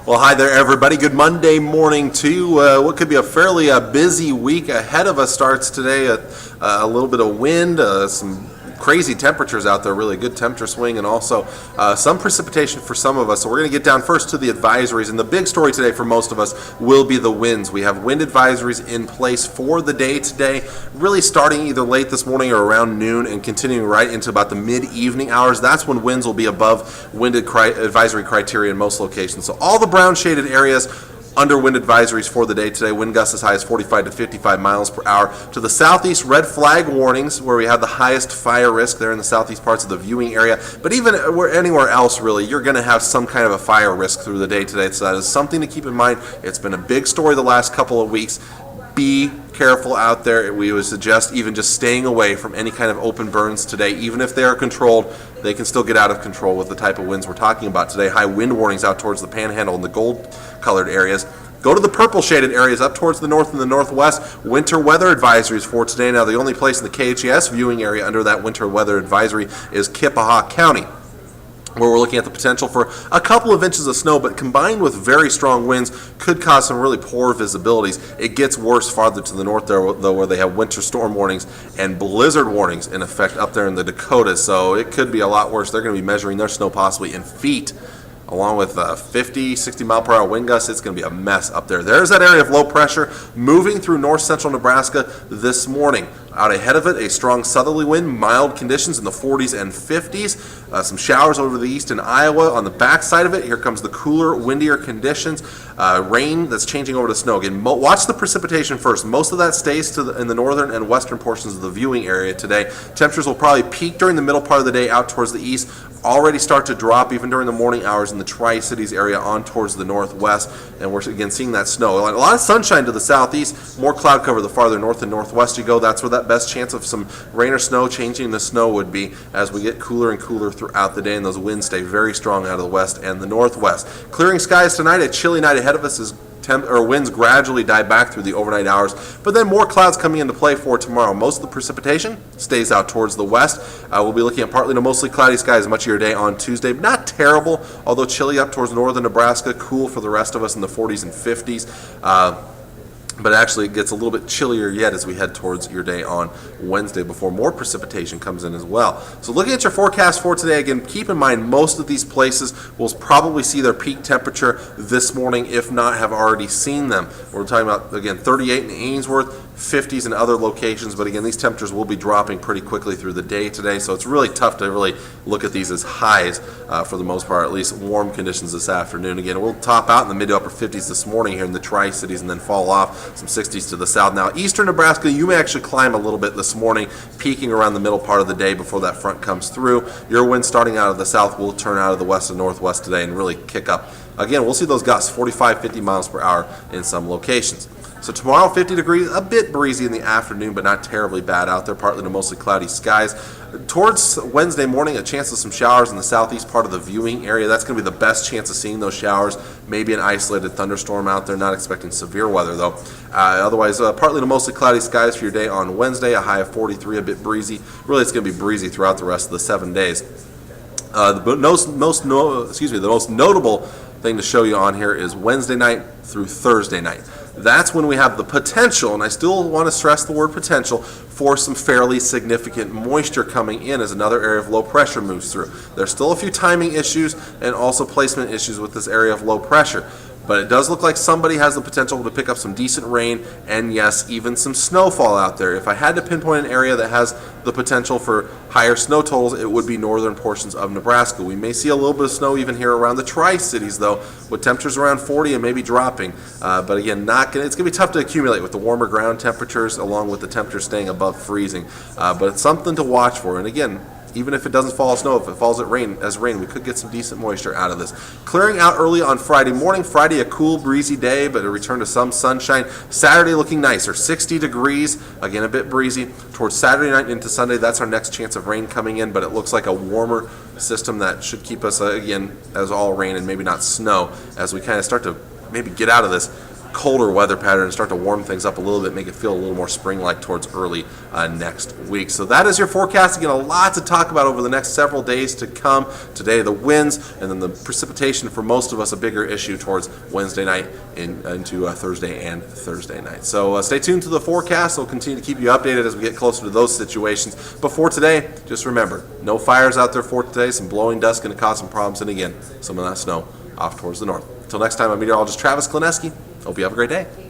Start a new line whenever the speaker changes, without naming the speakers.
Well, hi there, everybody. Good Monday morning to you. What could be a fairly busy week ahead of us starts today. A little bit of wind, some crazy temperatures out there, really good temperature swing, and also some precipitation for some of us. So we're going to get down first to the advisories, and the big story today for most of us will be the winds. We have wind advisories in place for the day today, really starting either late this morning or around noon and continuing right into about the mid-evening hours. That's when winds will be above wind advisory criteria in most locations. So all the brown shaded areas under wind advisories for the day today. Wind gusts as high as 45 to 55 miles per hour. To the southeast, red flag warnings where we have the highest fire risk there in the southeast parts of the viewing area. But even anywhere else, really, you're going to have some kind of a fire risk through the day today. So that is something to keep in mind. It's been a big story the last couple of weeks. Be careful out there. We would suggest even just staying away from any kind of open burns today. Even if they are controlled, they can still get out of control with the type of winds we're talking about today. High wind warnings out towards the Panhandle and the gold-colored areas. Go to the purple-shaded areas up towards the north and the northwest. Winter weather advisories for today. Now, the only place in the KHES viewing area under that winter weather advisory is Kippaha County, where we're looking at the potential for a couple of inches of snow, but combined with very strong winds could cause some really poor visibilities. It gets worse farther to the north there, though, where they have winter storm warnings and blizzard warnings in effect up there in the Dakotas, so it could be a lot worse. They're going to be measuring their snow possibly in feet, along with 50, 60 mile per hour wind gusts. It's going to be a mess up there. There's that area of low pressure moving through north central Nebraska this morning. Out ahead of it, a strong southerly wind, mild conditions in the 40s and 50s. Some showers over the east in Iowa. On the back side of it, here comes the cooler, windier conditions. Rain that's changing over to snow. Again, watch the precipitation first. Most of that stays in the northern and western portions of the viewing area today. Temperatures will probably peak during the middle part of the day out towards the east. Already start to drop even during the morning hours in the Tri-Cities area on towards the northwest, and we're again seeing that snow. A lot of sunshine to the southeast, more cloud cover the farther north and northwest you go. That's where that best chance of some rain or snow changing the snow would be as we get cooler and cooler throughout the day, and those winds stay very strong out of the west and the northwest. Clearing skies tonight. A chilly night ahead of us as winds gradually die back through the overnight hours, but then more clouds coming into play for tomorrow. Most of the precipitation stays out towards the west. We'll be looking at partly to mostly cloudy skies much of your day on Tuesday. Not terrible, although chilly up towards northern Nebraska. Cool for the rest of us in the 40s and 50s. But actually it gets a little bit chillier yet as we head towards your day on Wednesday before more precipitation comes in as well. So looking at your forecast for today, again, keep in mind most of these places will probably see their peak temperature this morning, if not have already seen them. We're talking about, again, 38 in Ainsworth, 50s in other locations, but again, these temperatures will be dropping pretty quickly through the day today, so it's really tough to really look at these as highs for the most part, at least warm conditions this afternoon. Again, we'll top out in the mid to upper 50s this morning here in the Tri-Cities and then fall off some 60s to the south. Now, eastern Nebraska, you may actually climb a little bit this morning, peaking around the middle part of the day before that front comes through. Your wind starting out of the south will turn out of the west and northwest today and really kick up. Again, we'll see those gusts, 45, 50 miles per hour in some locations. So tomorrow, 50 degrees, a bit breezy in the afternoon, but not terribly bad out there, partly to mostly cloudy skies. Towards Wednesday morning, a chance of some showers in the southeast part of the viewing area. That's going to be the best chance of seeing those showers. Maybe an isolated thunderstorm out there, not expecting severe weather though. Otherwise, partly to mostly cloudy skies for your day on Wednesday, a high of 43, a bit breezy. Really, it's going to be breezy throughout the rest of the 7 days. The most notable thing to show you on here is Wednesday night through Thursday night. That's when we have the potential, and I still want to stress the word potential, for some fairly significant moisture coming in as another area of low pressure moves through. There's still a few timing issues and also placement issues with this area of low pressure. But it does look like somebody has the potential to pick up some decent rain and, yes, even some snowfall out there. If I had to pinpoint an area that has the potential for higher snow totals, it would be northern portions of Nebraska. We may see a little bit of snow even here around the Tri-Cities, though, with temperatures around 40 and maybe dropping. But again, it's going to be tough to accumulate with the warmer ground temperatures along with the temperatures staying above freezing. But it's something to watch for. And again, even if it doesn't fall as snow, if it falls as rain, we could get some decent moisture out of this. Clearing out early on Friday morning. Friday, a cool, breezy day, but a return to some sunshine. Saturday looking nicer, 60 degrees, again a bit breezy. Towards Saturday night into Sunday, that's our next chance of rain coming in, but it looks like a warmer system that should keep us, again, as all rain and maybe not snow, as we kind of start to maybe get out of this colder weather pattern and start to warm things up a little bit, make it feel a little more spring-like towards early next week. So that is your forecast. Again, a lot to talk about over the next several days to come. Today, the winds, and then the precipitation for most of us, a bigger issue towards Wednesday night into Thursday and Thursday night. So stay tuned to the forecast. We'll continue to keep you updated as we get closer to those situations. But for today, just remember, no fires out there for today. Some blowing dust going to cause some problems. And again, some of that snow off towards the north. Until next time, I'm meteorologist Travis Klineski. Hope you have a great day.